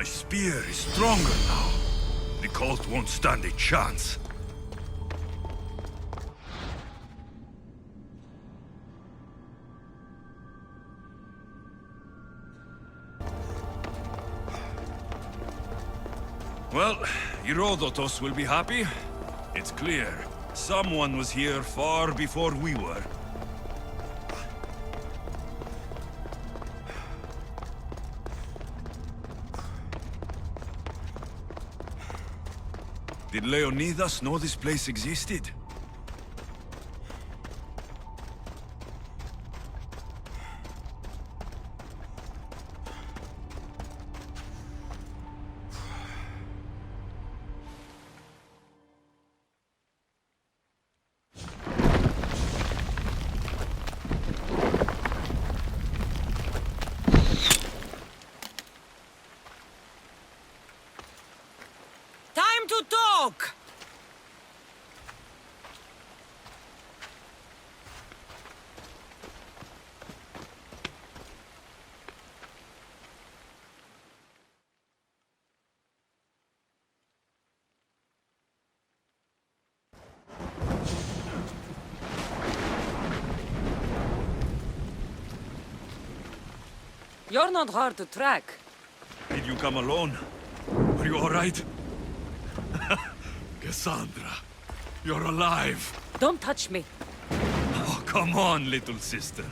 spear is stronger now. The cult won't stand a chance. Well, Herodotus will be happy. It's clear. Someone was here far before we were. Did Leonidas know this place existed? Time to talk! You're not hard to track. Did you come alone? Are you all right? Cassandra, you're alive. Don't touch me. Oh, come on, little sister.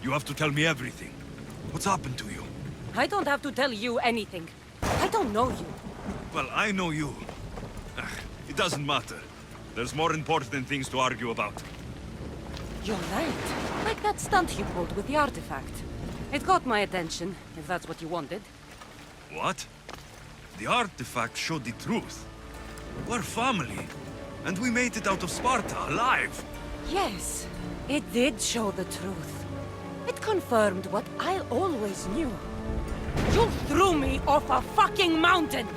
You have to tell me everything. What's happened to you? I don't have to tell you anything. I don't know you. Well, I know you. It doesn't matter. There's more important things to argue about. You're right. Like that stunt you pulled with the artifact. It got my attention, if that's what you wanted. What? The artifact showed the truth. We're family. And we made it out of Sparta, alive. Yes, it did show the truth. It confirmed what I always knew. You threw me off a fucking mountain!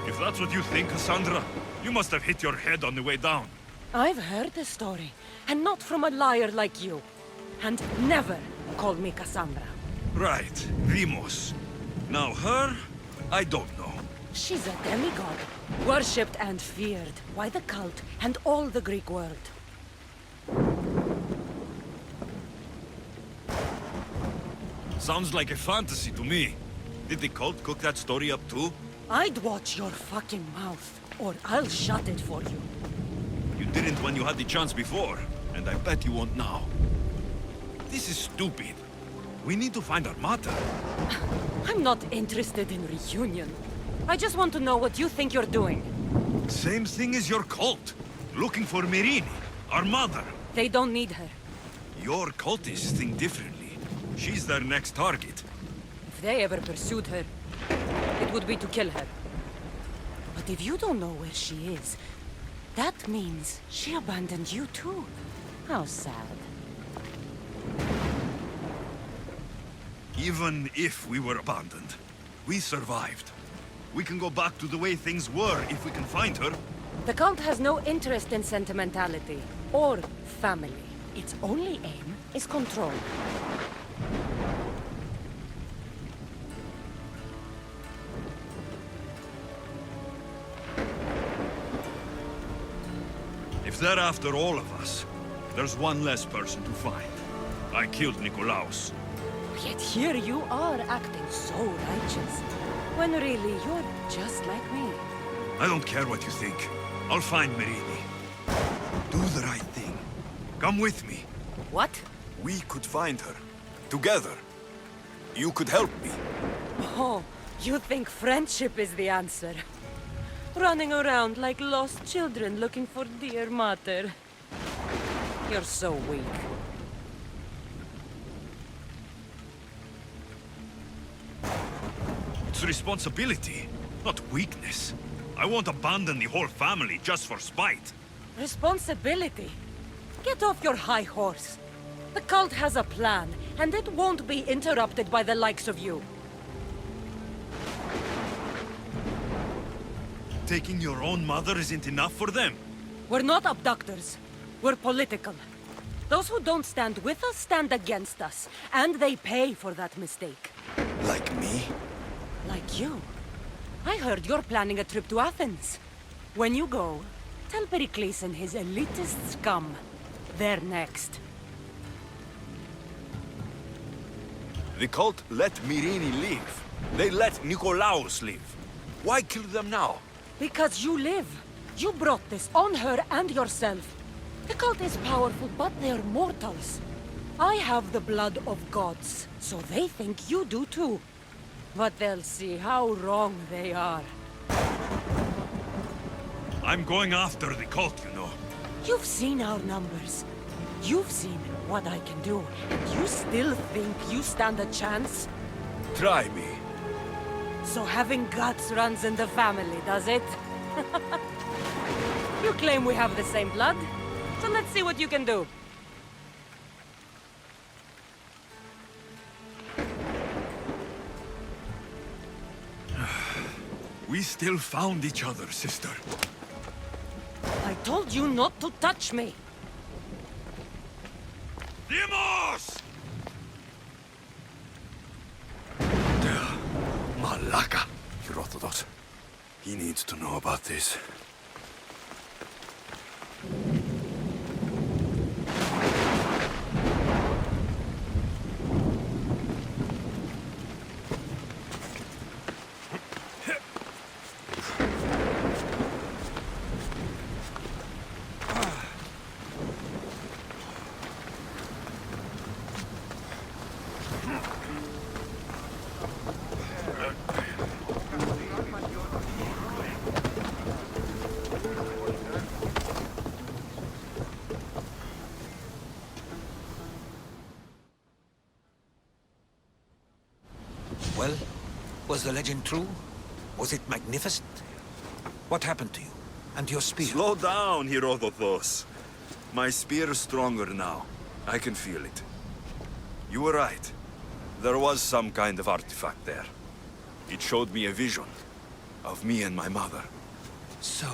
If that's what you think, Cassandra, you must have hit your head on the way down. I've heard the story, and not from a liar like you. And never call me Cassandra. Right, Demos. Now her, I don't know. She's a demigod, worshipped and feared by the cult and all the Greek world. Sounds like a fantasy to me. Did the cult cook that story up too? I'd watch your fucking mouth, or I'll shut it for you. You didn't when you had the chance before, and I bet you won't now. This is stupid. We need to find our mother. I'm not interested in reunion. I just want to know what you think you're doing. Same thing as your cult. Looking for Myrine, our mother. They don't need her. Your cultists think differently. She's their next target. If they ever pursued her, it would be to kill her. But if you don't know where she is, that means she abandoned you too. How sad. Even if we were abandoned, we survived. We can go back to the way things were if we can find her. The cult has no interest in sentimentality or family. Its only aim is control. If they're after all of us, there's one less person to find. I killed Nikolaos. Yet here you are acting so righteous, when really you're just like me. I don't care what you think. I'll find Myrine. Do the right thing. Come with me. What? We could find her. Together. You could help me. Oh, you think friendship is the answer? Running around like lost children looking for dear mother. You're so weak. It's responsibility, not weakness. I won't abandon the whole family just for spite. Responsibility? Get off your high horse. The cult has a plan, and it won't be interrupted by the likes of you. Taking your own mother isn't enough for them. We're not abductors. We're political. Those who don't stand with us stand against us, and they pay for that mistake. Like me? Like you. I heard you're planning a trip to Athens. When you go, tell Pericles and his elitist scum. They're next. The cult let Myrini leave. They let Nikolaos leave. Why kill them now? Because you live. You brought this on her and yourself. The cult is powerful, but they're mortals. I have the blood of gods, so they think you do too. But they'll see how wrong they are. I'm going after the cult, you know. You've seen our numbers. You've seen what I can do, and you still think you stand a chance? Try me. So having guts runs in the family, does it? You claim we have the same blood, so let's see what you can do. We still found each other, sister. I told you not to touch me. Demos! Malaka. Herodotus. He needs to know about this. Well, was the legend true? Was it magnificent? What happened to you? And your spear? Slow down, Herodotus. My spear is stronger now. I can feel it. You were right. There was some kind of artifact there. It showed me a vision of me and my mother. So,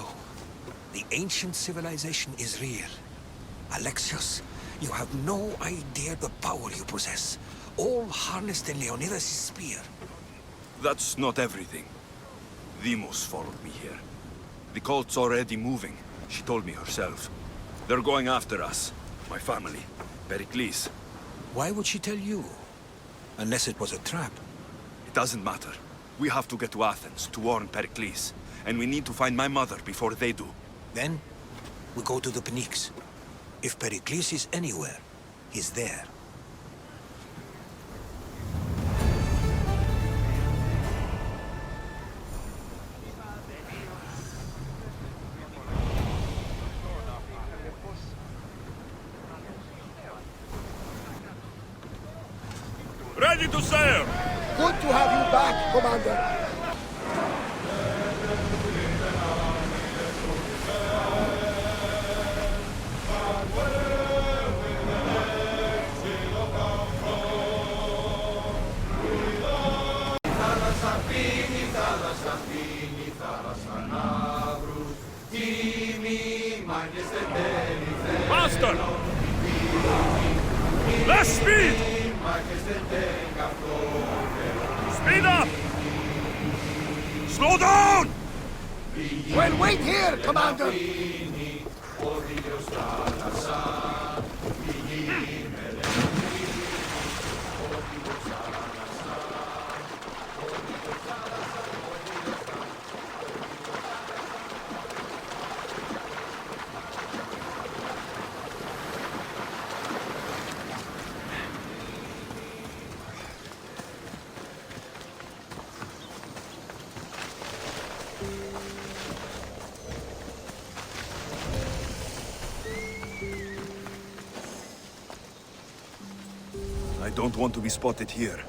the ancient civilization is real. Alexios, you have no idea the power you possess. All harnessed in Leonidas' spear. That's not everything. Demos followed me here. The cult's already moving. She told me herself. They're going after us. My family. Pericles. Why would she tell you? Unless it was a trap. It doesn't matter. We have to get to Athens to warn Pericles. And we need to find my mother before they do. Then, we go to the Pnyx. If Pericles is anywhere, he's there. Ready to sail! Good to have you back, Commander. Faster! Less speed! Speed up! Slow down! Well, wait here, Commander. I don't want to be spotted here.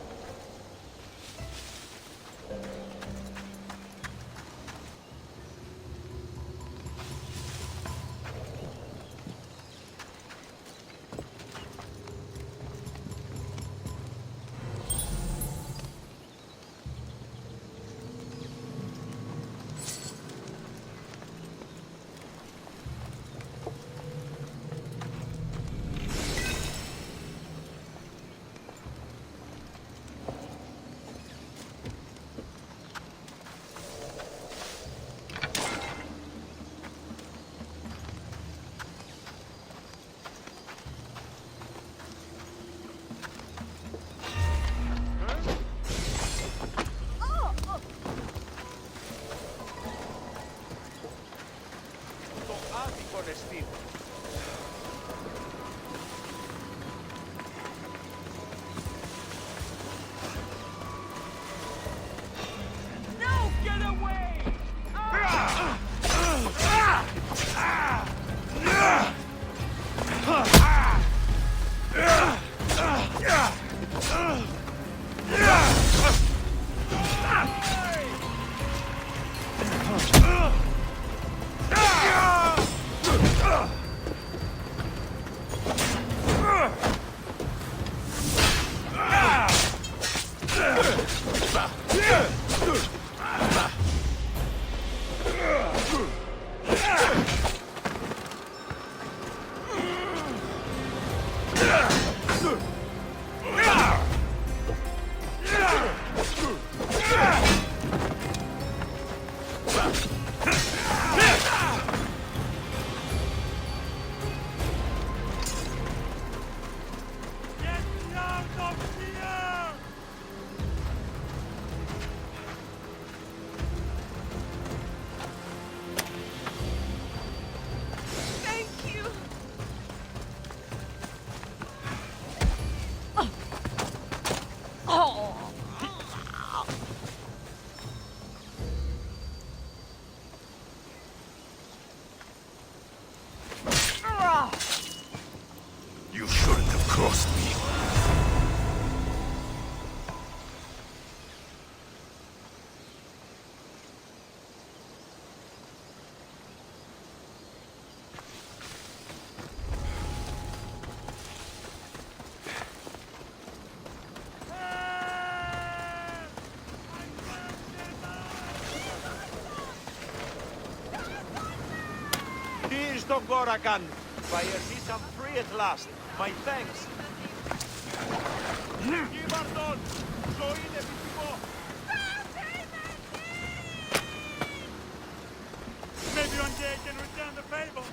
Gorakan. Bayernís am free at last. My thanks. Gibardon! Join Ebitibo! Maybe one day I can return the favor.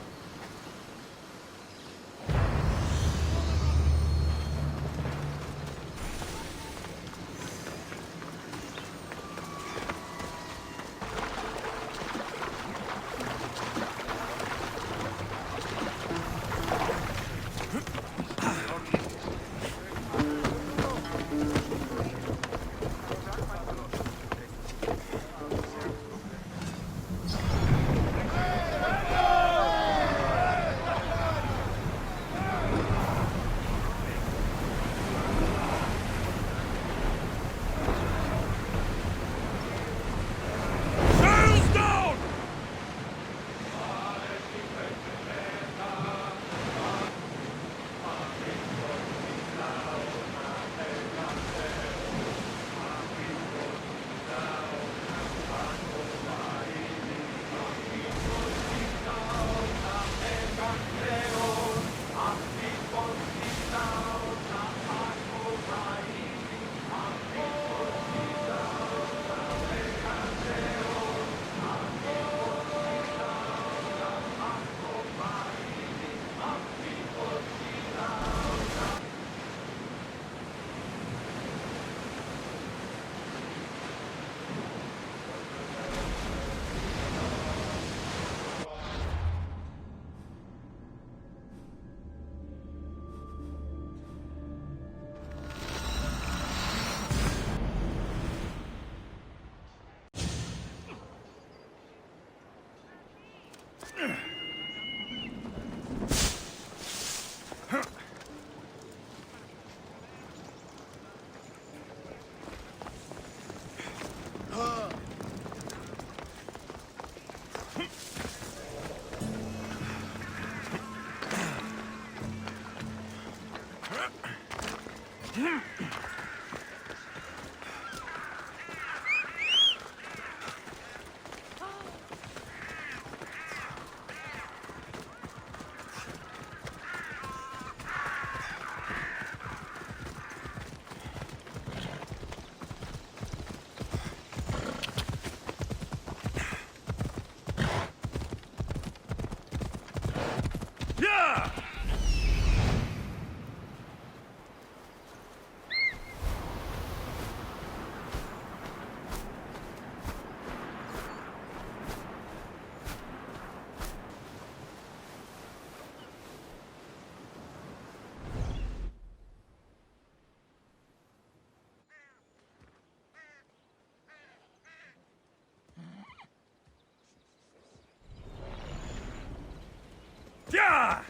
Yeah!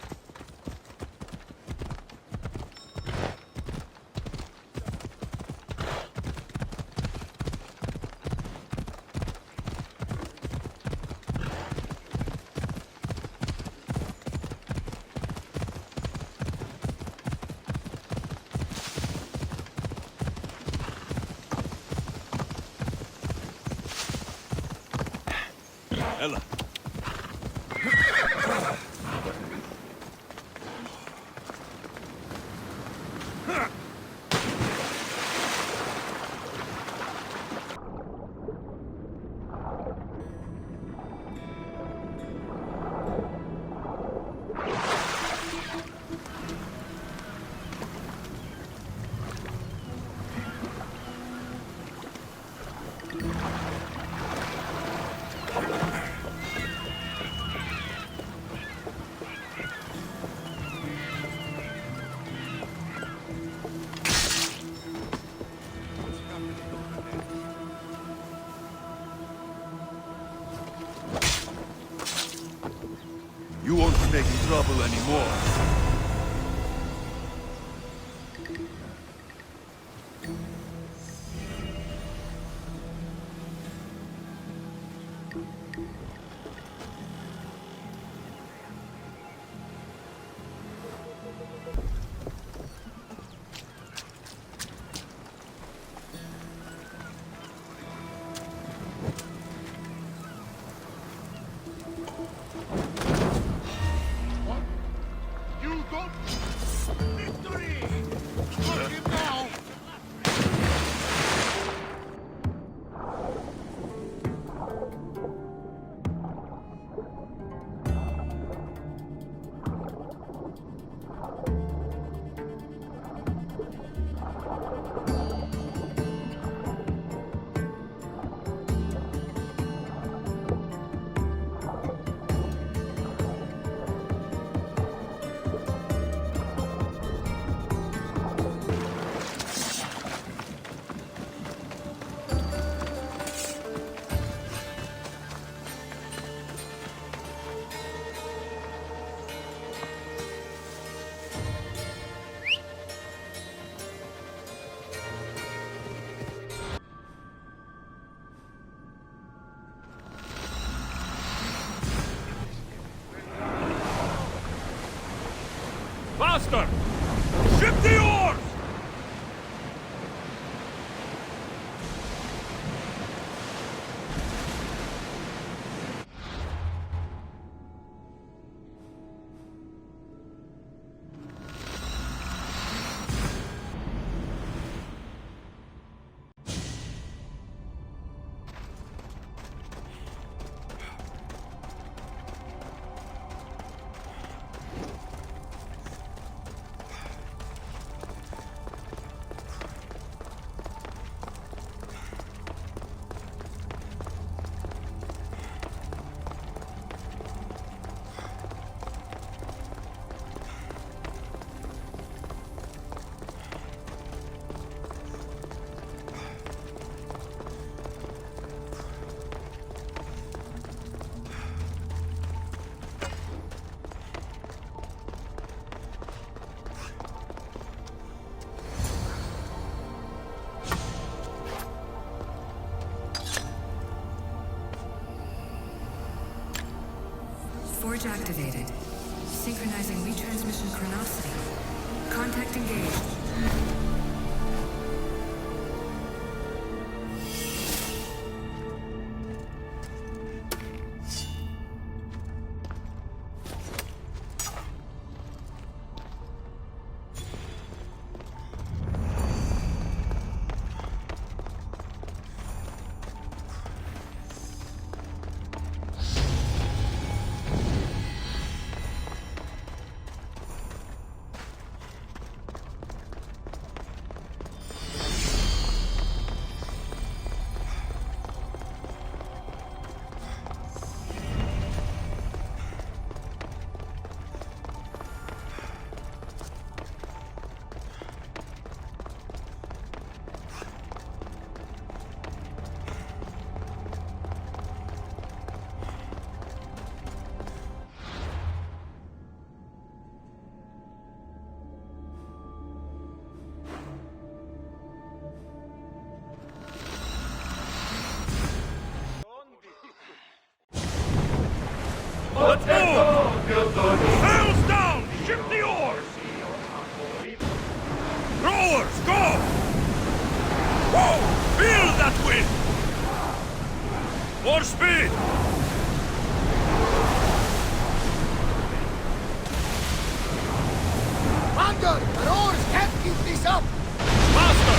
Ella. You won't be making trouble anymore. Master! Ship the oars! Forge activated. Synchronizing retransmission chronicity. Contact engaged. Let's move! Sails down! Ship the oars! Rowers, go! Whoa! Feel that wind! More speed! Commander, the oars can't keep this up! Master!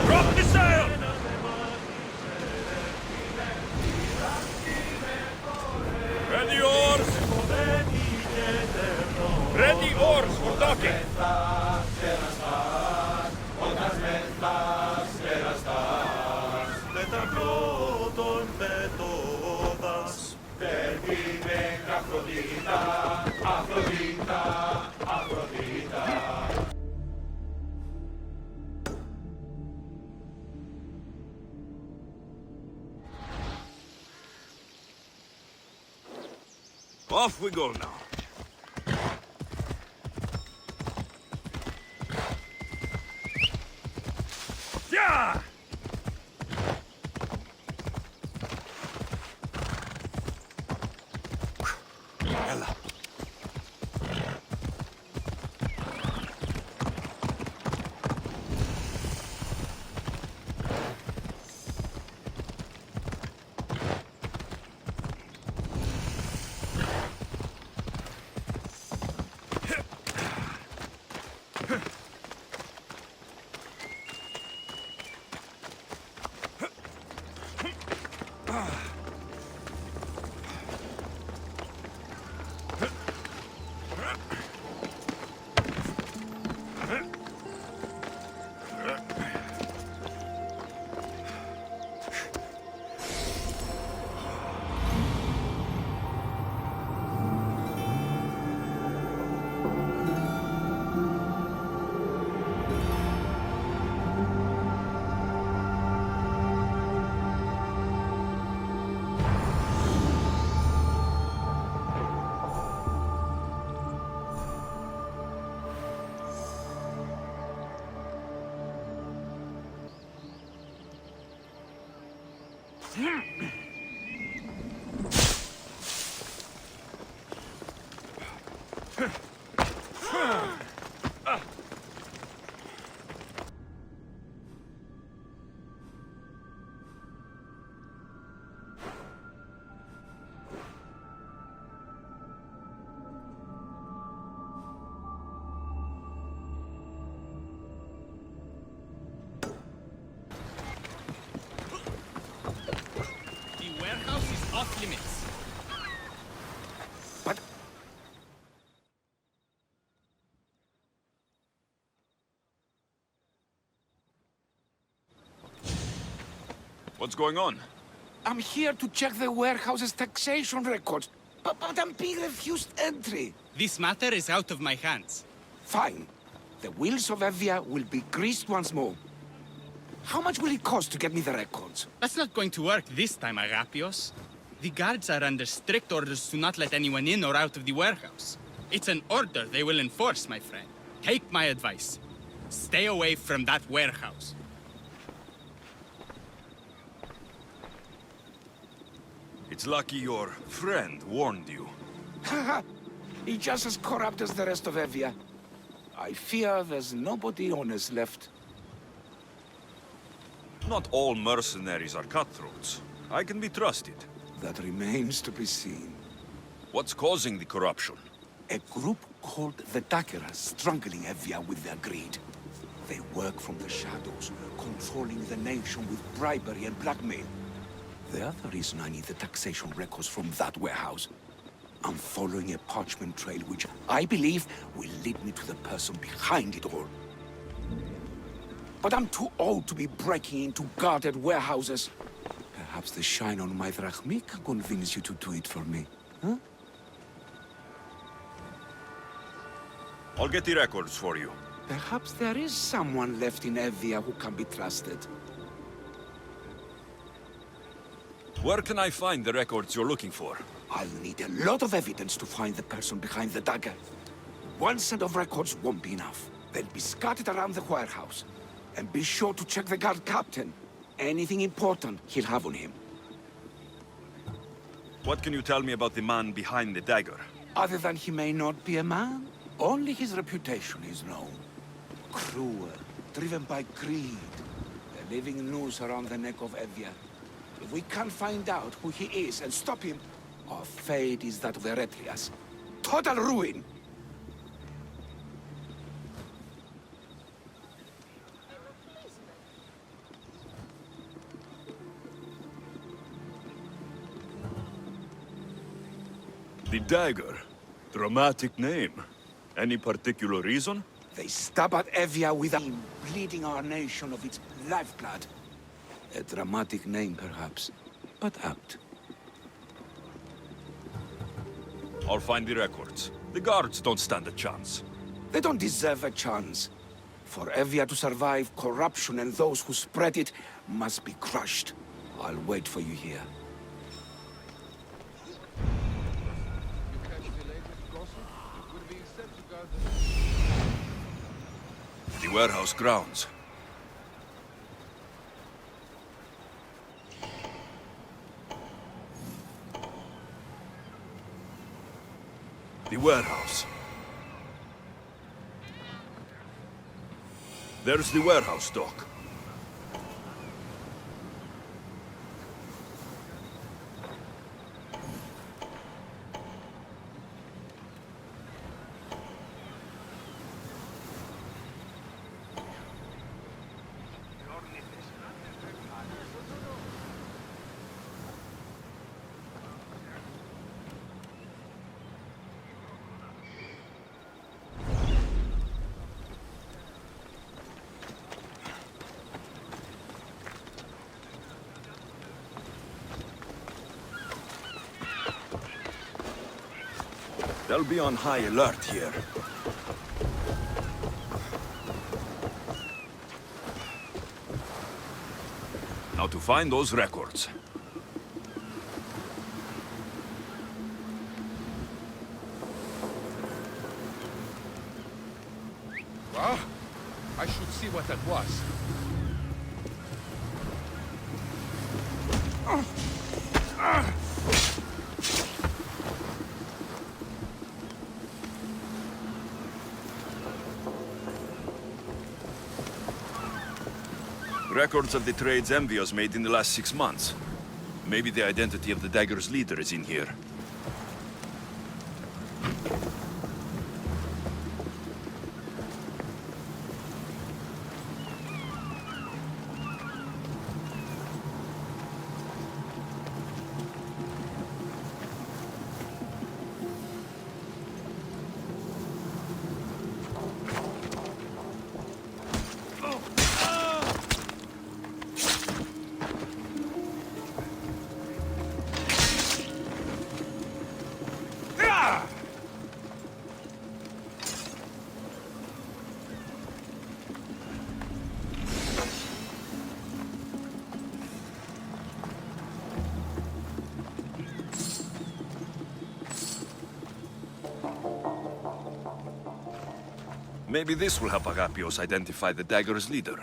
Drop the sail! Ready oars! Ready oars for docking! Off we go now. Yeah! Ella. The warehouse is off limits. But What's going on? I'm here to check the warehouse's taxation records, but I'm being refused entry. This matter is out of my hands. Fine. The wheels of Evia will be greased once more. How much will it cost to get me the records? That's not going to work this time, Agapios. The guards are under strict orders to not let anyone in or out of the warehouse. It's an order they will enforce, my friend. Take my advice. Stay away from that warehouse. It's lucky your friend warned you. Haha! He's just as corrupt as the rest of Evia. I fear there's nobody honest left. Not all mercenaries are cutthroats. I can be trusted. That remains to be seen. What's causing the corruption? A group called the Dakeras strangling Evia with their greed. They work from the shadows, controlling the nation with bribery and blackmail. The other reason I need the taxation records from that warehouse. I'm following a parchment trail which I believe will lead me to the person behind it all. But I'm too old to be breaking into guarded warehouses. Perhaps the shine on my drachmi can convince you to do it for me, huh? I'll get the records for you. Perhaps there is someone left in Evia who can be trusted. Where can I find the records you're looking for? I'll need a lot of evidence to find the person behind the dagger. One set of records won't be enough. They'll be scattered around the warehouse. And be sure to check the guard captain. Anything important he'll have on him. What can you tell me about the man behind the dagger? Other than he may not be a man, only his reputation is known. Cruel, driven by greed. A living noose around the neck of Evia. If we can't find out who he is and stop him, our fate is that of the Retrias. Total ruin! The dagger. Dramatic name. Any particular reason? They stab at Evia with a beam, bleeding our nation of its lifeblood. A dramatic name, perhaps, but apt. I'll find the records. The guards don't stand a chance. They don't deserve a chance. For Evia to survive, corruption and those who spread it must be crushed. I'll wait for you here. The warehouse grounds. The warehouse. There's the warehouse dock. They'll be on high alert here. Now to find those records. Well, I should see what that was. Records of the trades Envios made in the last 6 months. Maybe the identity of the dagger's leader is in here. Maybe this will help Agapios identify the dagger's leader.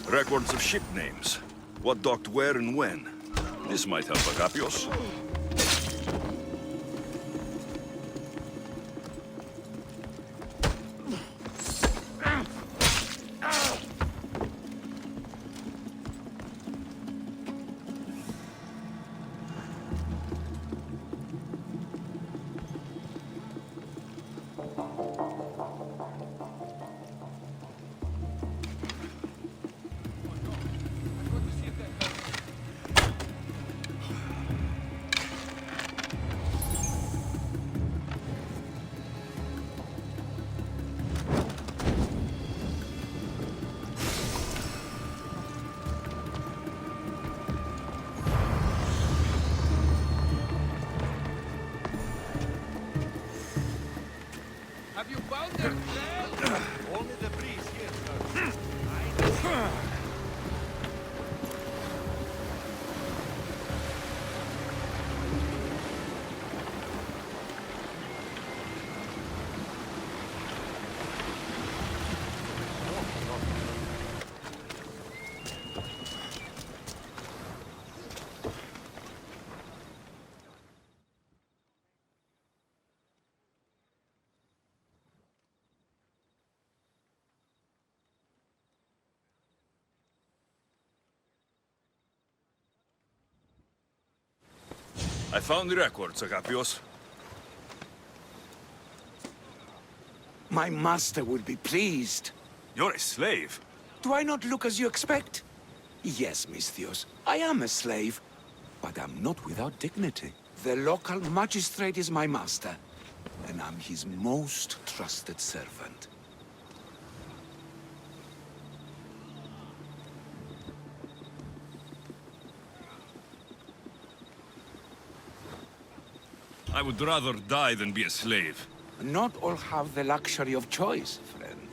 Records of ship names. What docked where and when. This might help Agapios. Have you found them? Only the breeze here, sir. I found the records, Agapios. My master will be pleased. You're a slave. Do I not look as you expect? Yes, Misthios, I am a slave, but I'm not without dignity. The local magistrate is my master, and I'm his most trusted servant. I would rather die than be a slave. Not all have the luxury of choice, friend.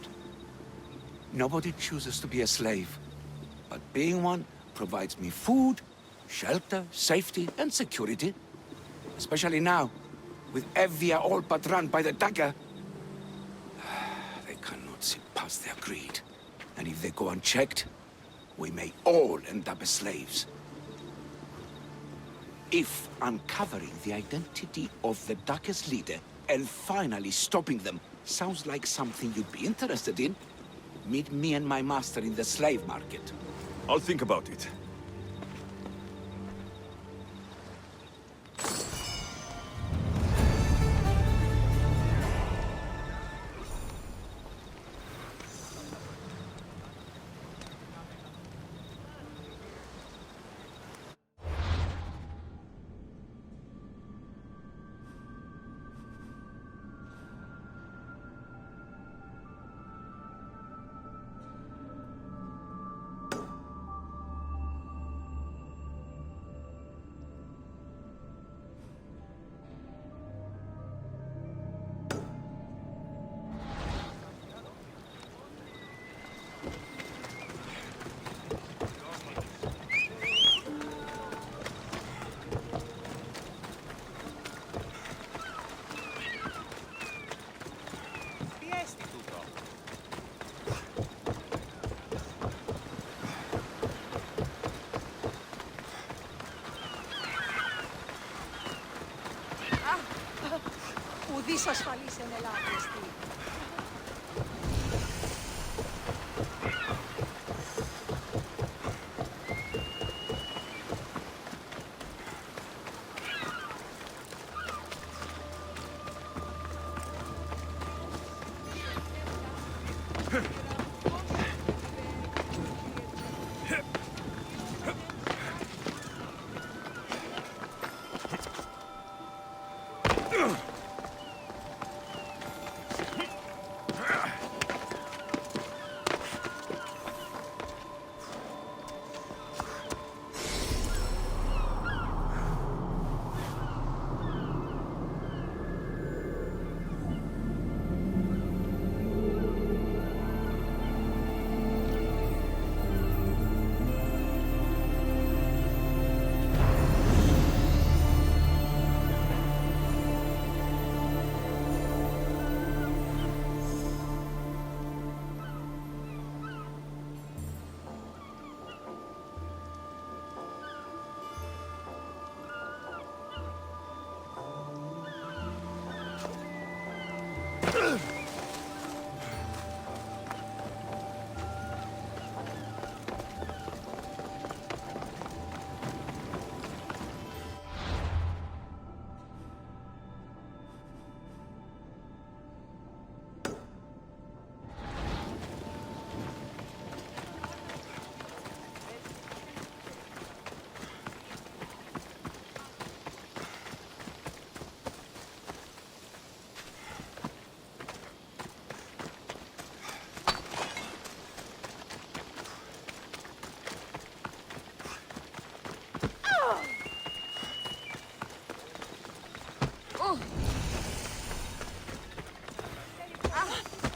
Nobody chooses to be a slave, but being one provides me food, shelter, safety, and security. Especially now, with Evia all but run by the dagger. They cannot see past their greed. And if they go unchecked, we may all end up as slaves. If uncovering the identity of the Dagger's leader and finally stopping them sounds like something you'd be interested in, meet me and my master in the slave market. I'll think about it. ουδής ασφαλής εν ελάχιστη.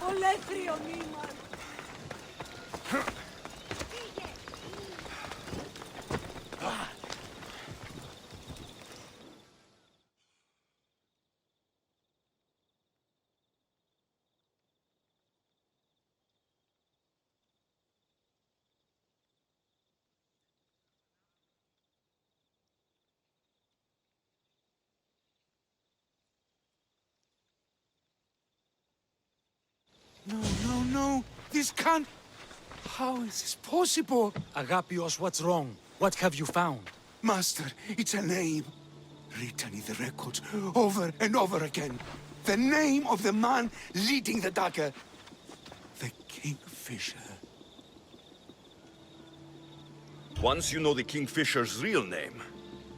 Ολέθριο νήμα. No, no, no! This can't... How is this possible? Agapios, what's wrong? What have you found? Master, it's a name. Written in the records over and over again. The name of the man leading the dagger. The Kingfisher. Once you know the Kingfisher's real name,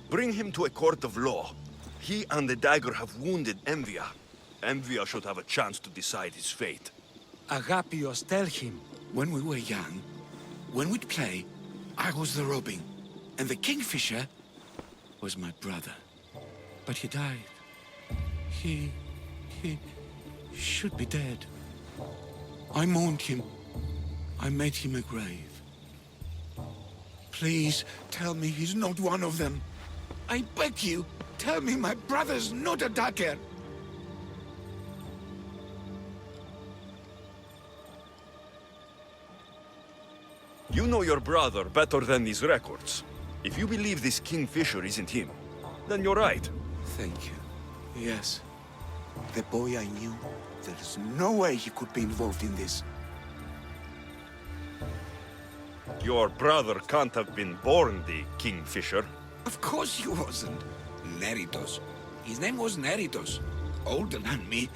bring him to a court of law. He and the dagger have wounded Envia. Envia should have a chance to decide his fate. Agapios, tell him. When we were young, when we'd play, I was the robin. And the Kingfisher was my brother. But he died. He should be dead. I mourned him. I made him a grave. Please, tell me he's not one of them. I beg you, tell me my brother's not a dagger. You know your brother better than these records. If you believe this Kingfisher isn't him, then you're right. Thank you. Yes. The boy I knew, there's no way he could be involved in this. Your brother can't have been born the Kingfisher. Of course he wasn't. Neritos. His name was Neritos. Older than me.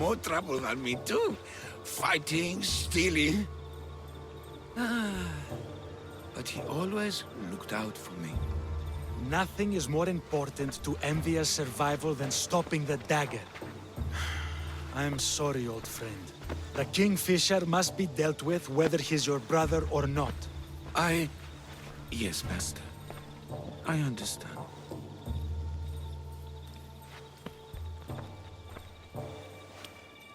More trouble than me too. Fighting, stealing. But he always looked out for me. Nothing is more important to Envia's survival than stopping the dagger. I'm sorry, old friend. The Kingfisher must be dealt with whether he's your brother or not. Yes, Master. I understand.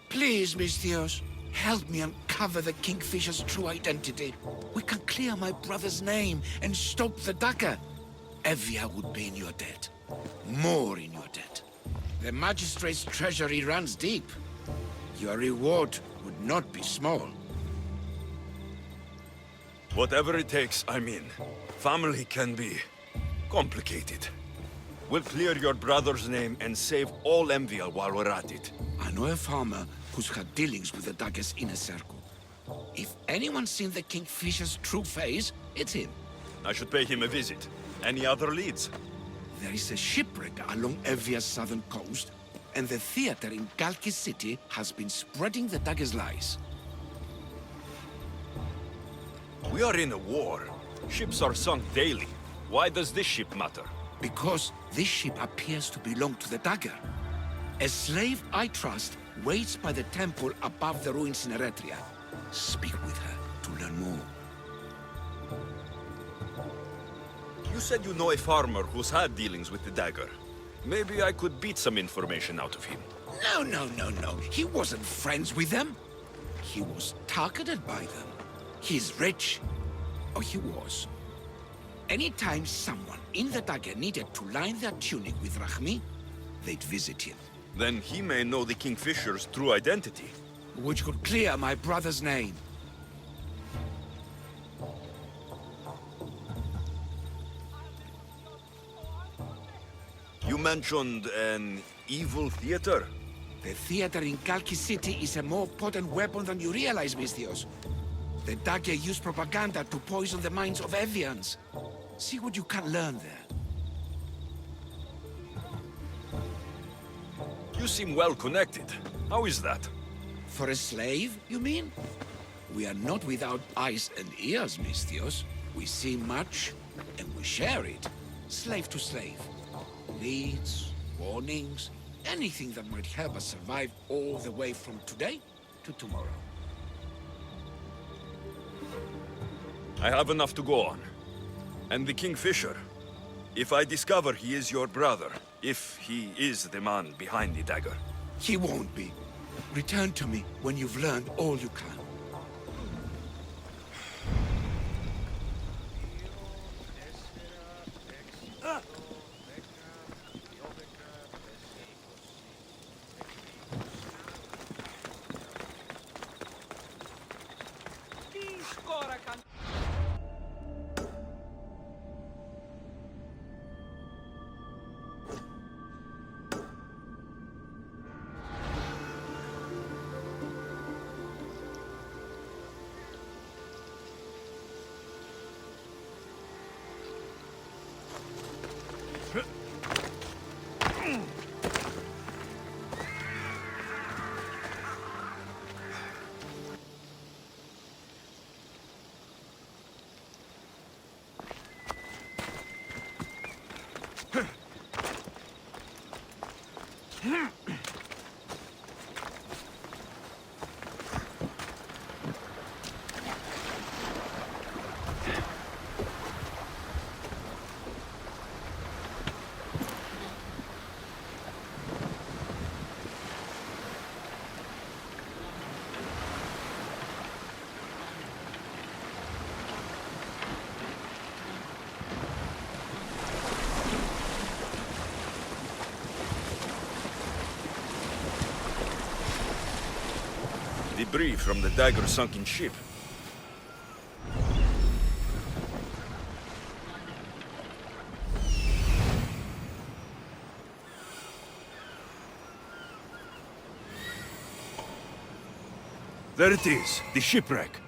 Please, Misthios, help me uncover the Kingfisher's true identity. We can clear my brother's name and stop the dagger. Evia would be in your debt. More in your debt. The Magistrate's treasury runs deep. Your reward would not be small. Whatever it takes, I'm in. Family can be complicated. We'll clear your brother's name and save all Envia while we're at it. I know a farmer who's had dealings with the Dagger's inner circle. If anyone's seen the Kingfisher's true face, it's him. I should pay him a visit. Any other leads? There is a shipwreck along Evia's southern coast, and the theater in Galki City has been spreading the Dagger's lies. We are in a war. Ships are sunk daily. Why does this ship matter? Because this ship appears to belong to the Dagger. A slave I trust waits by the temple above the ruins in Eretria. Speak with her to learn more. You said you know a farmer who's had dealings with the Dagger. Maybe I could beat some information out of him. No. He wasn't friends with them. He was targeted by them. He's rich. Or he was. Anytime someone in the Dagger needed to line their tunic with Rahmi, they'd visit him. Then he may know the Kingfisher's true identity. Which could clear my brother's name. You mentioned an evil theater? The theater in Kalki City is a more potent weapon than you realize, Misthios. The Dagger use propaganda to poison the minds of Evians. See what you can learn there. You seem well connected. How is that? For a slave, you mean? We are not without eyes and ears, Misthios. We see much, and we share it. Slave to slave. Leads, warnings, anything that might help us survive all the way from today to tomorrow. I have enough to go on. And the Kingfisher. If I discover he is your brother, if he is the man behind the Dagger. He won't be. Return to me when you've learned all you can. Debris from the Dagger's sunken ship. There it is, the shipwreck.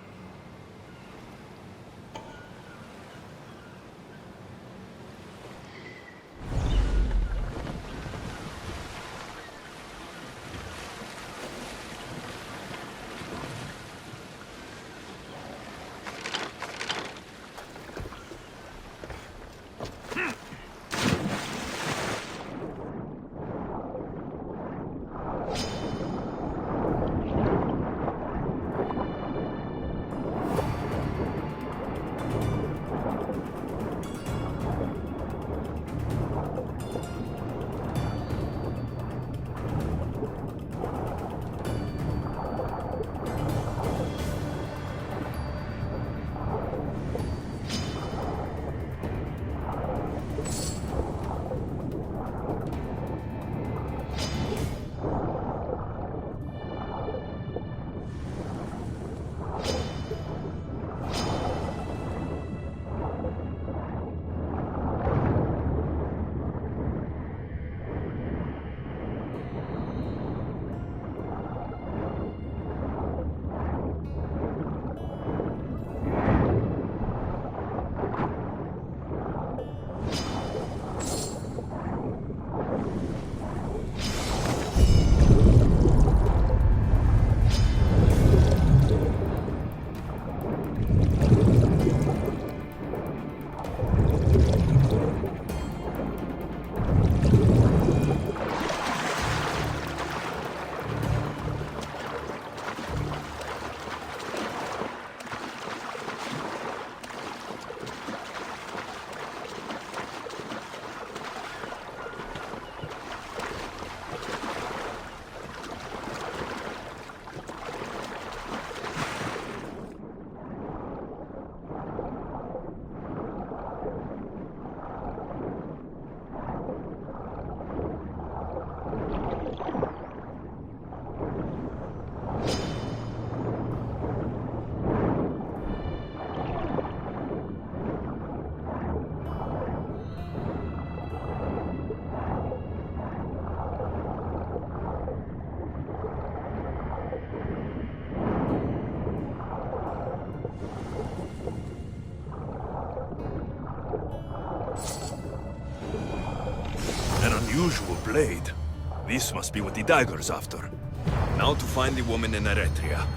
unusual blade. This must be what the dagger's after. Now to find the woman in Eretria.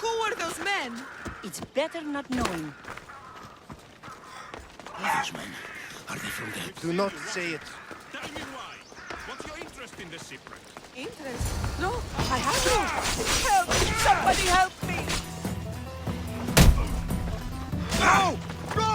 Who were those men? It's better not knowing. Those men, are they from the... Do not say it. Tell me why. What's your interest in this shipwreck? Interest? No, I have no. Help! Somebody help me! No! Go!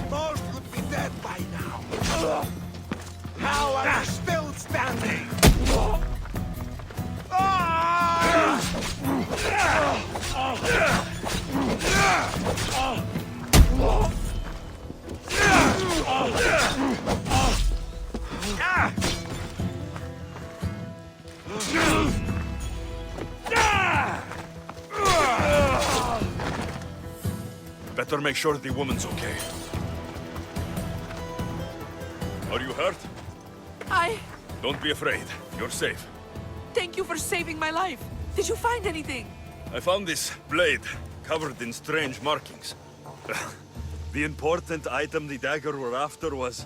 Most would be dead by now. How are you still standing? Better make sure the woman's okay. Are you hurt? Don't be afraid. You're safe. Thank you for saving my life. Did you find anything? I found this blade covered in strange markings. The important item the dagger were after was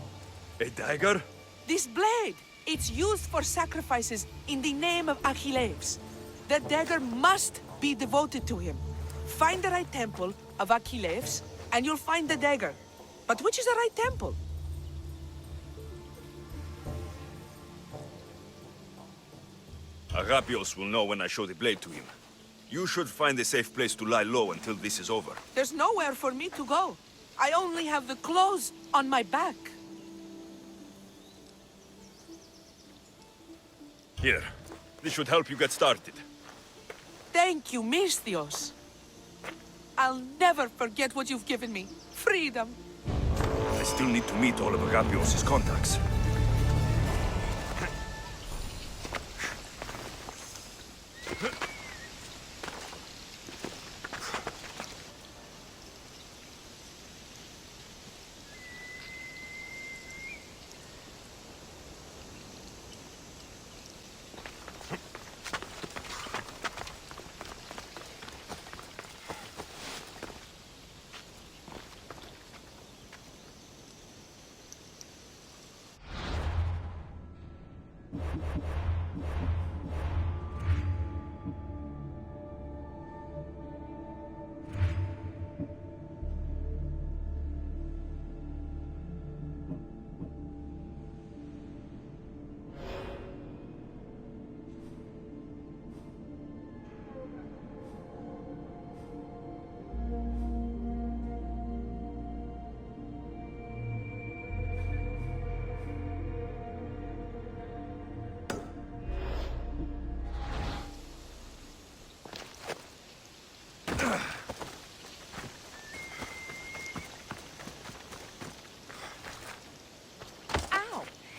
a dagger? This blade. It's used for sacrifices in the name of Achilles. The dagger must be devoted to him. Find the right temple of Achilles, and you'll find the dagger. But which is the right temple? Agapios will know when I show the blade to him. You should find a safe place to lie low until this is over. There's nowhere for me to go. I only have the clothes on my back. Here, this should help you get started. Thank you, Misthios. I'll never forget what you've given me. Freedom. I still need to meet all of Agapios' contacts.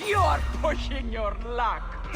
You're pushing your luck.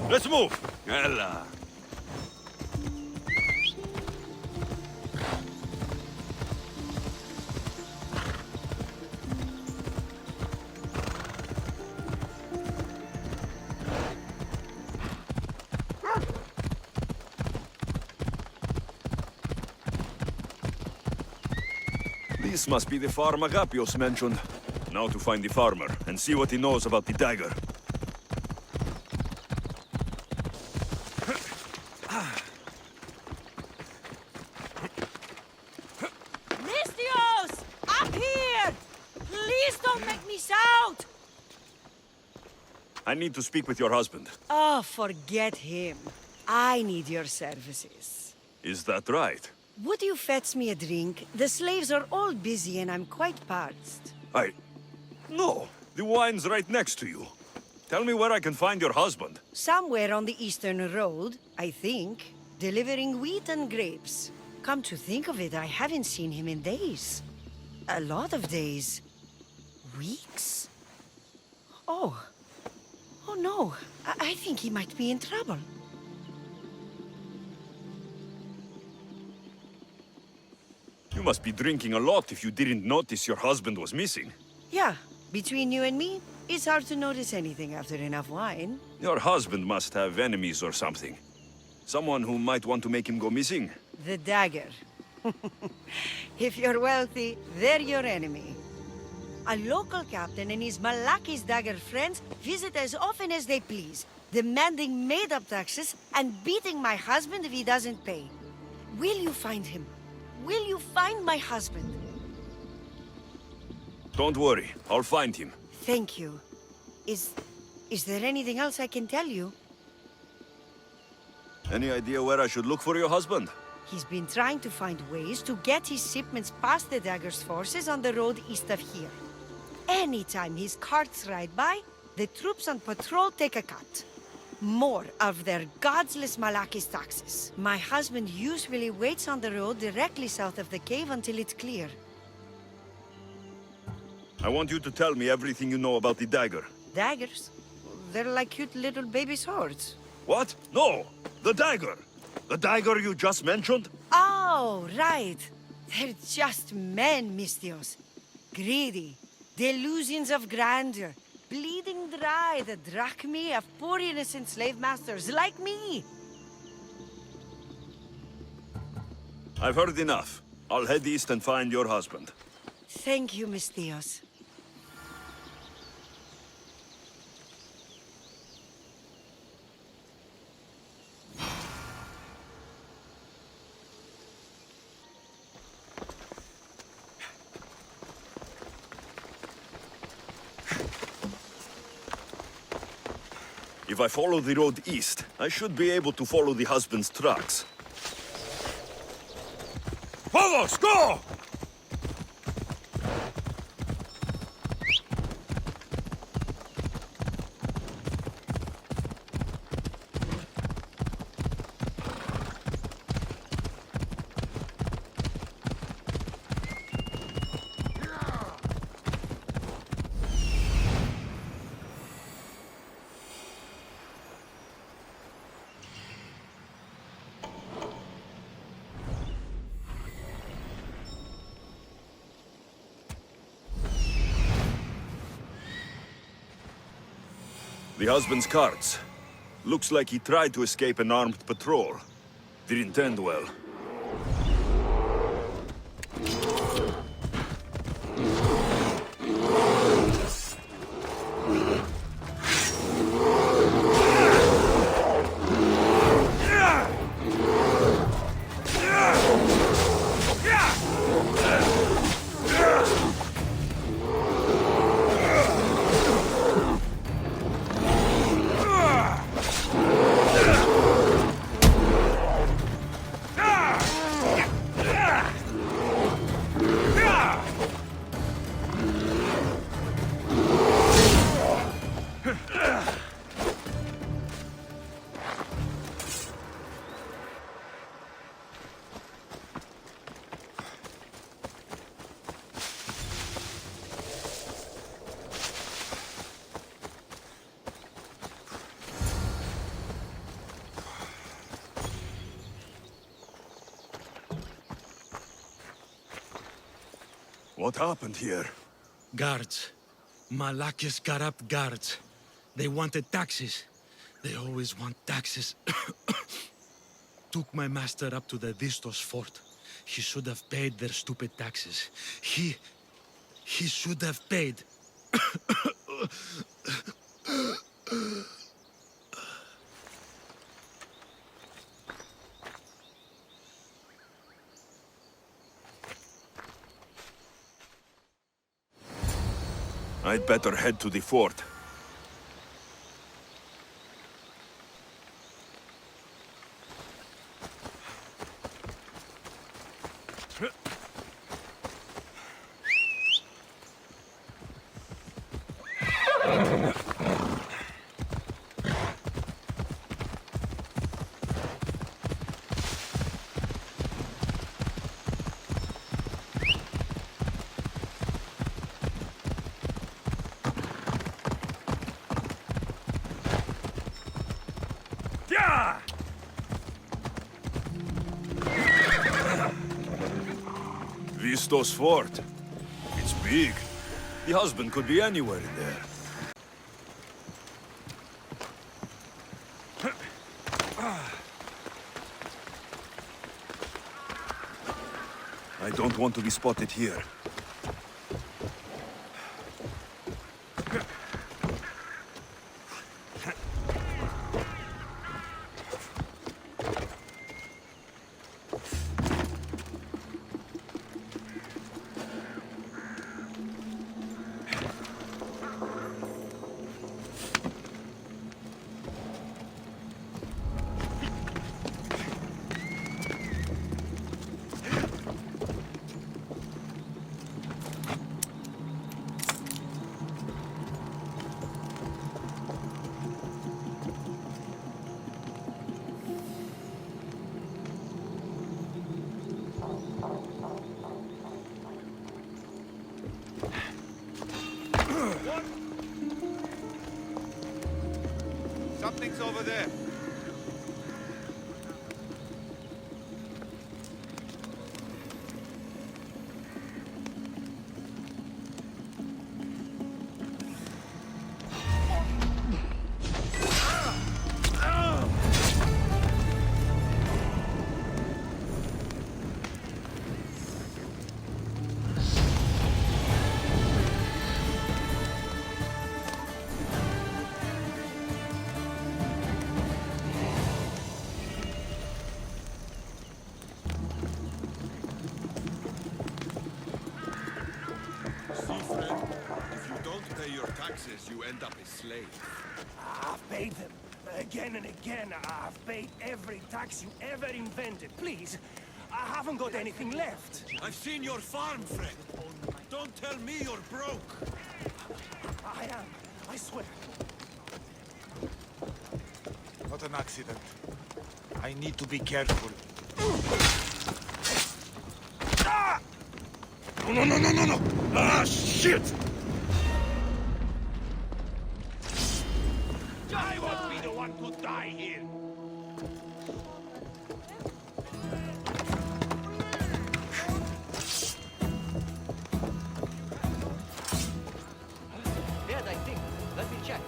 Let's move! Ella. This must be the farm Agapios mentioned. Now to find the farmer and see what he knows about the dagger. Mistios! Up here! Please don't make me shout! I need to speak with your husband. Oh, forget him. I need your services. Is that right? Would you fetch me a drink? The slaves are all busy and I'm quite parched. No, the wine's right next to you. Tell me where I can find your husband. Somewhere on the Eastern Road, I think, delivering wheat and grapes. Come to think of it, I haven't seen him in days. A lot of days. Weeks? Oh. Oh no, I think he might be in trouble. You must be drinking a lot if you didn't notice your husband was missing. Yeah, between you and me, it's hard to notice anything after enough wine. Your husband must have enemies or something. Someone who might want to make him go missing. The dagger. If you're wealthy, they're your enemy. A local captain and his Malaki's dagger friends visit as often as they please, demanding made-up taxes and beating my husband if he doesn't pay. Will you find him? Will you find my husband? Don't worry, I'll find him. Thank you. Is there anything else I can tell you? Any idea where I should look for your husband? He's been trying to find ways to get his shipments past the dagger's forces on the road east of here. Anytime his carts ride by, the troops on patrol take a cut. More of their godless Malaki's taxes. My husband usually waits on the road directly south of the cave until it's clear. I want you to tell me everything you know about the dagger. Daggers? They're like cute little baby swords. What? No! The dagger! The dagger you just mentioned? Oh, right. They're just men, Mistios. Greedy. Delusions of grandeur. Bleeding dry the drachmae of poor innocent slave masters like me. I've heard enough. I'll head east and find your husband. Thank you, Mistios. If I follow the road east, I should be able to follow the husband's tracks. Vamos, go! The husband's cards. Looks like he tried to escape an armed patrol. Didn't end well. What happened here? Guards. Malakis corrupt guards. They wanted taxes. They always want taxes. Took my master up to the Distos fort. He should have paid their stupid taxes. He should have paid. I'd better head to the fort. Vistos fort. It's big. The husband could be anywhere in there. I don't want to be spotted here. Something's over there. You end up a slave. I've paid them. Again and again, I've paid every tax you ever invented. Please, I haven't got anything left. I've seen your farm, friend. Don't tell me you're broke. I am, I swear. Not an accident. I need to be careful. Ah! No! Ah, shit! I won't be the one to die here. Dead, I think. Let me check.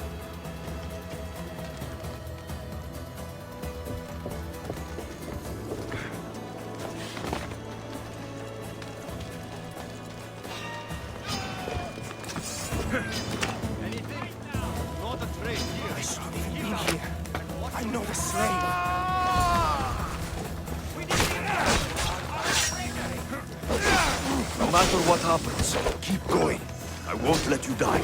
matter what happens, keep going. I won't let you die.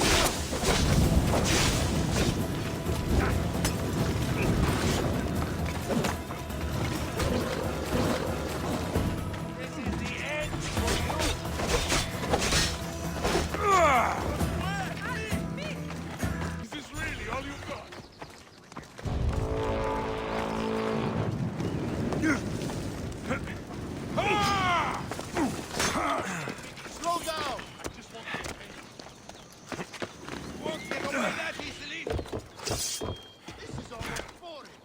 Slow down! Won't get away that easily! This is almost boring!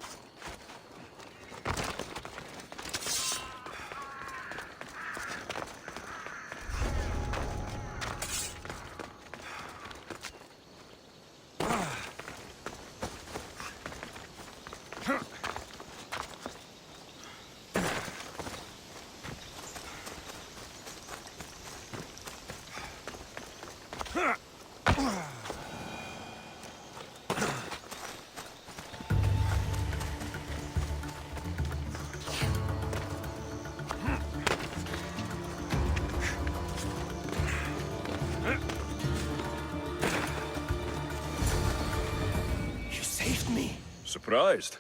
You saved me. Surprised?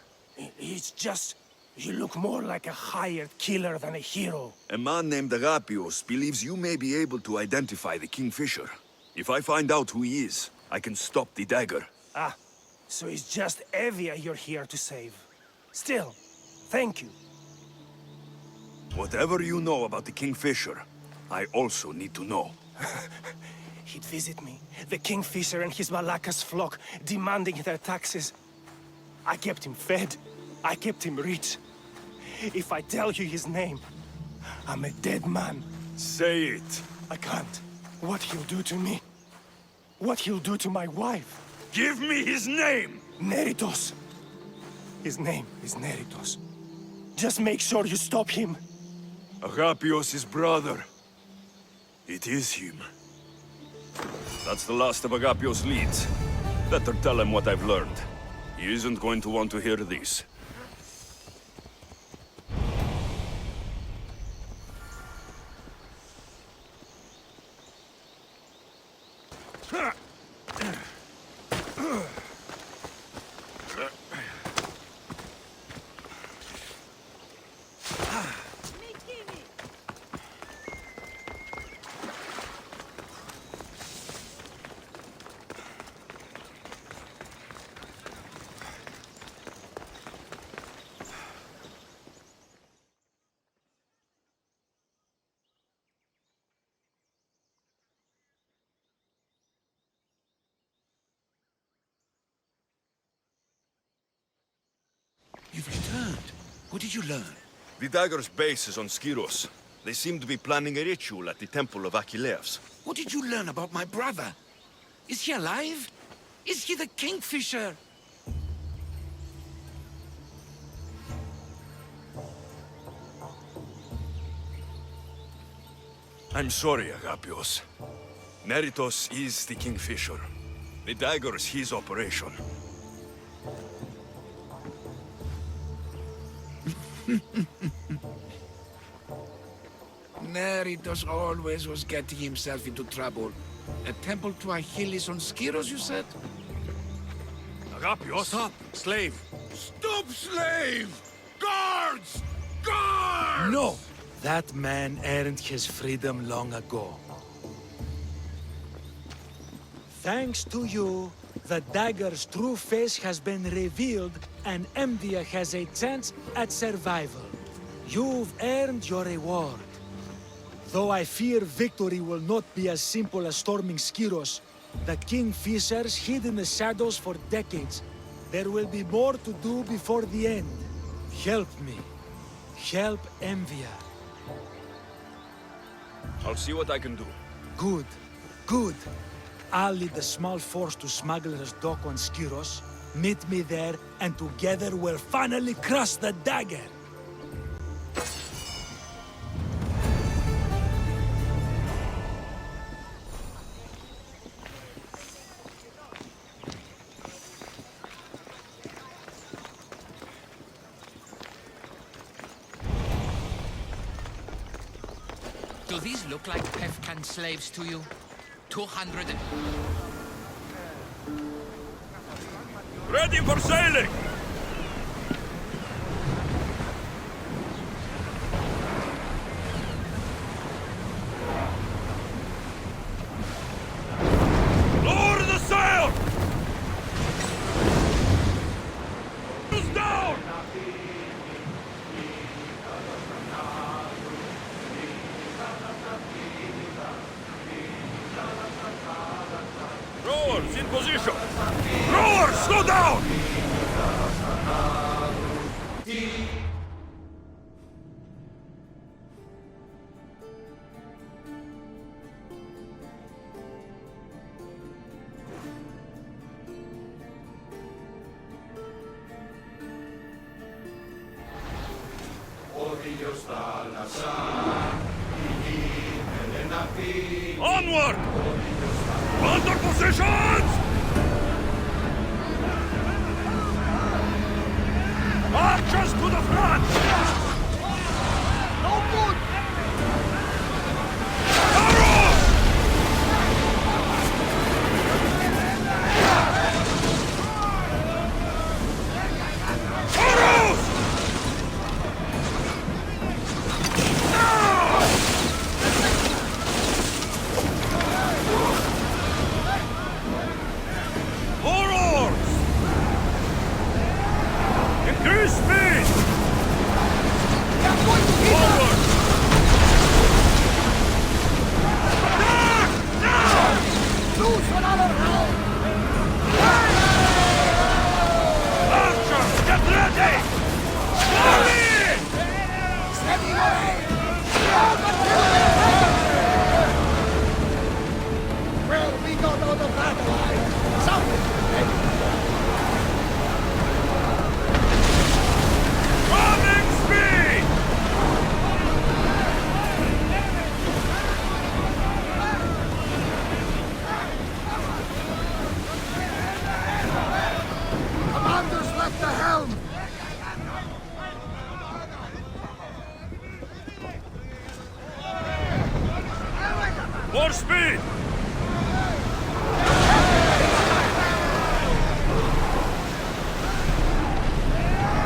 It's just... you look more like a hired killer than a hero. A man named Agapios believes you may be able to identify the Kingfisher. If I find out who he is, I can stop the dagger. Ah, so it's just Evia you're here to save. Still, thank you. Whatever you know about the Kingfisher, I also need to know. He'd visit me, the Kingfisher and his Malakas flock, demanding their taxes. I kept him fed. I kept him rich. If I tell you his name, I'm a dead man. Say it. I can't. What he'll do to me. What he'll do to my wife. Give me his name! Neritos. His name is Neritos. Just make sure you stop him. Agapios' brother. It is him. That's the last of Agapios' leads. Better tell him what I've learned. He isn't going to want to hear this. You've returned. What did you learn? The dagger's base is on Skiros. They seem to be planning a ritual at the temple of Achilles. What did you learn about my brother? Is he alive? Is he the Kingfisher? I'm sorry, Agapios. Neritos is the Kingfisher. The dagger is his operation. Neritos always was getting himself into trouble. A temple to Achilles on Skiros, you said? Agapios! Stop! Slave! Stop, slave! Guards! Guards! No! That man earned his freedom long ago. Thanks to you, the dagger's true face has been revealed and Emdia has a chance at survival. You've earned your reward. Though I fear victory will not be as simple as storming Skiros, the Kingfishers hid in the shadows for decades. There will be more to do before the end. Help me. Help Emvia. I'll see what I can do. Good. Good. I'll lead a small force to Smuggler's Dock on Skiros. Meet me there, and together we'll finally crush the dagger! To these look like Pefkan slaves to you? 200 and... Ready for sailing! Lower the sail! Who's down! Rowers in position! Rowers, slow down! Onward! Under positions! Archers to the front! No good! Arrows! Arrows! More oars! Increase speed! Forward! Attack! Now! Lose another round! Archers, get ready! Slowly! Steady away! Well, we got out of that alive. Something! Running speed! Commanders left the helm! More speed!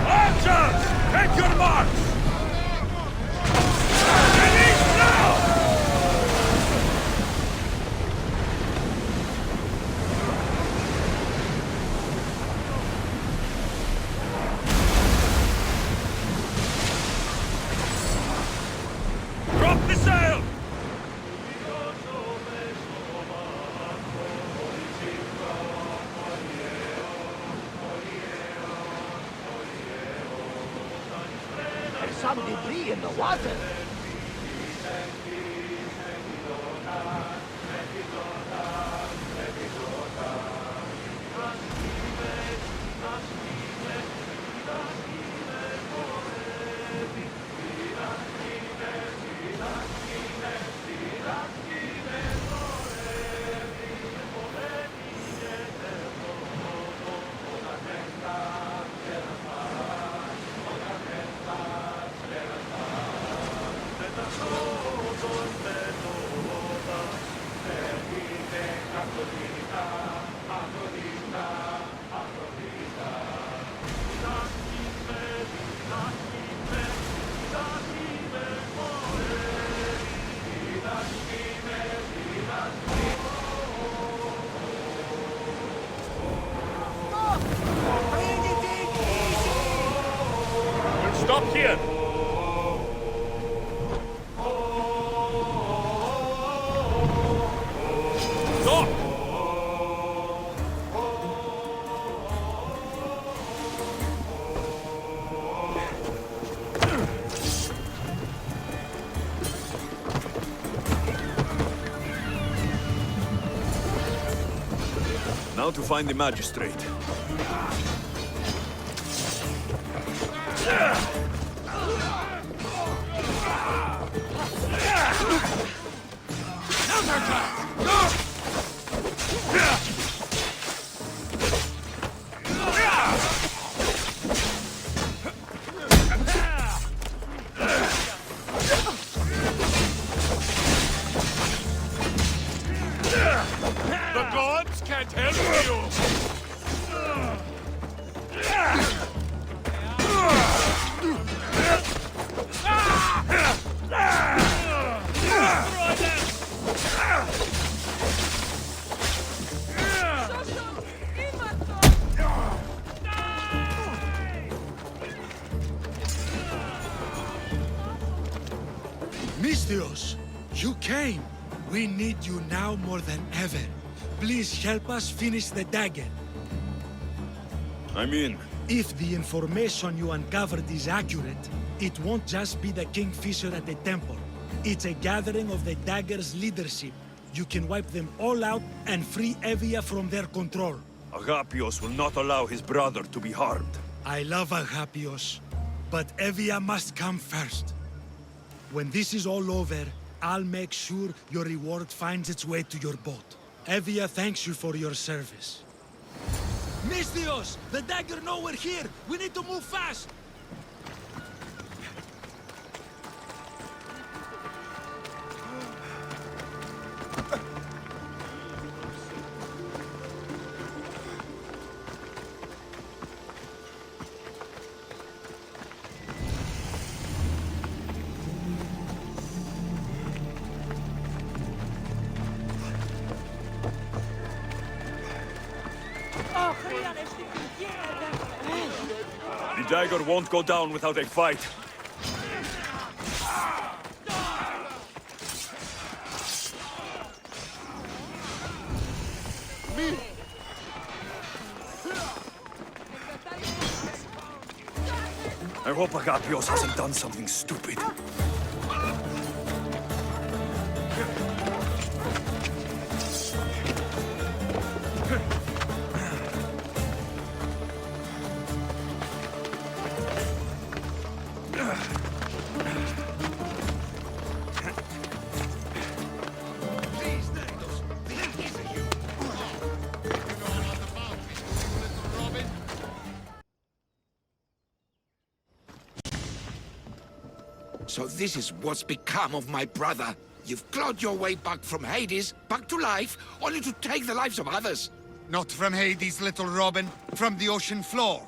Archers! Take your marks! Release now! Drop the sail! There's some debris in the water. We'll stop here. Stop! Now to find the magistrate. can't help you! Misthios, you came. We need you now more than ever. Please help us finish the dagger. I'm in. If the information you uncovered is accurate, it won't just be the Kingfisher at the temple. It's a gathering of the dagger's leadership. You can wipe them all out and free Evia from their control. Agapios will not allow his brother to be harmed. I love Agapios, but Evia must come first. When this is all over, I'll make sure your reward finds its way to your boat. Evia thanks you for your service. Misthios! The dagger nowhere here! We need to move fast! The dagger won't go down without a fight. I hope Agapios hasn't done something stupid. So this is what's become of my brother. You've clawed your way back from Hades, back to life, only to take the lives of others. Not from Hades, little Robin. From the ocean floor.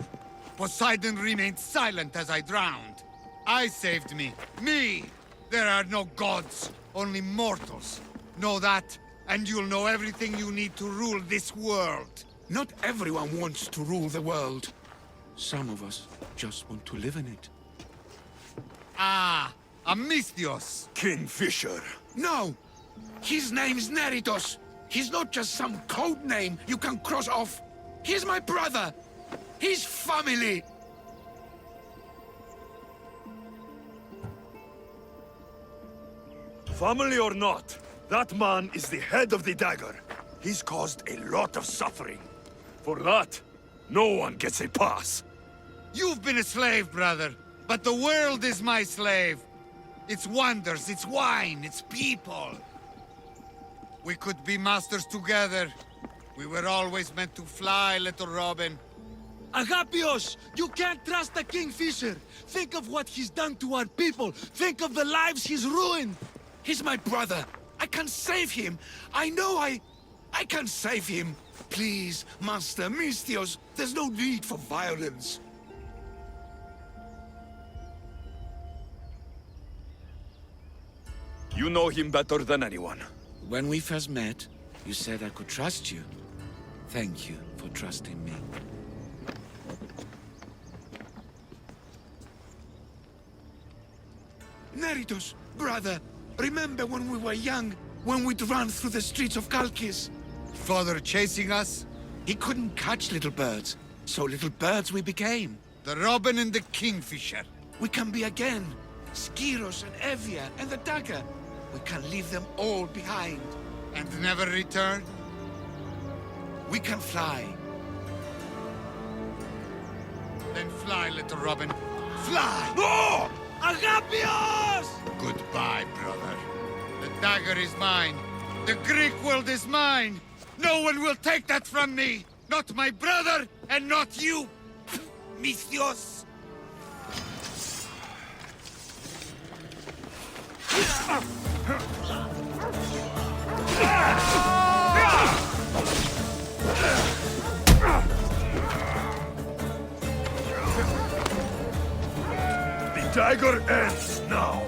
Poseidon remained silent as I drowned. I saved me. Me! There are no gods, only mortals. Know that, and you'll know everything you need to rule this world. Not everyone wants to rule the world. Some of us just want to live in it. Ah, Misthios. Kingfisher. No! His name's Neritos. He's not just some code name you can cross off. He's my brother. His family. Family or not, that man is the head of the dagger. He's caused a lot of suffering. For that, no one gets a pass. You've been a slave, brother, but the world is my slave. Its wonders, its wine, its people. We could be masters together. We were always meant to fly, little Robin. Agapios! You can't trust the Kingfisher! Think of what he's done to our people! Think of the lives he's ruined! He's my brother. I can save him. I know I can save him. Please, Master Misthios, there's no need for violence. You know him better than anyone. When we first met, you said I could trust you. Thank you for trusting me. Neritos, brother, remember when we were young, when we'd run through the streets of Kalkis? Father chasing us? He couldn't catch little birds, so little birds we became. The Robin and the Kingfisher. We can be again. Skiros and Evia and the dagger. We can leave them all behind. And never return? We can fly. Then fly, little Robin. Fly! No! Agapios! Goodbye, brother. The dagger is mine. The Greek world is mine. No one will take that from me. Not my brother, and not you. Misthios. dagger ends now.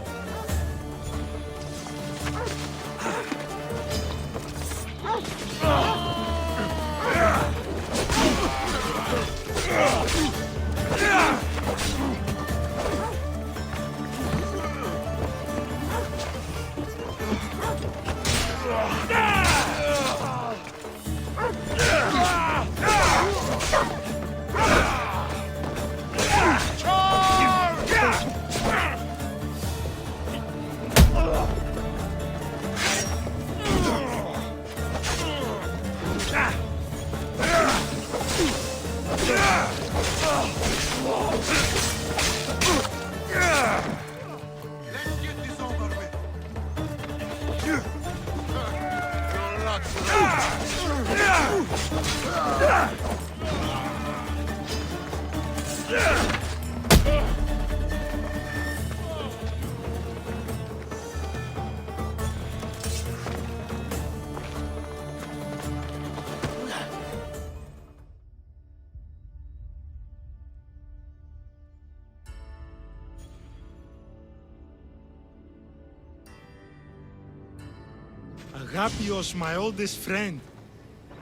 Agapios, my oldest friend.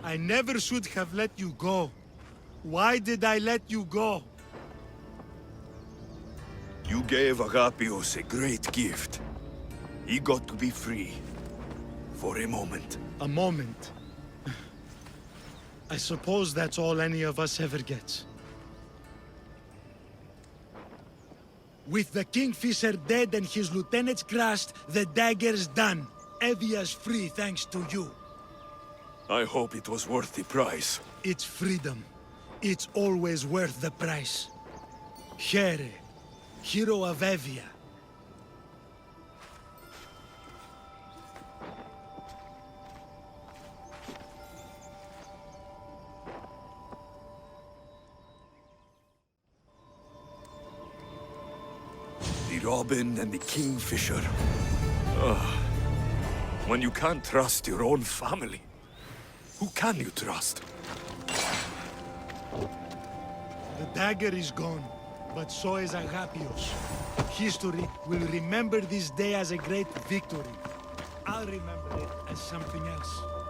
I never should have let you go. Why did I let you go? You gave Agapios a great gift. He got to be free. For a moment. A moment. I suppose that's all any of us ever gets. With the Kingfisher dead and his lieutenants crushed, the dagger's done. Evia's free thanks to you. I hope it was worth the price. It's freedom. It's always worth the price. Here, hero of Evia. The Robin and the Kingfisher. Ugh. When you can't trust your own family, who can you trust? The dagger is gone, but so is Agapios. History will remember this day as a great victory. I'll remember it as something else.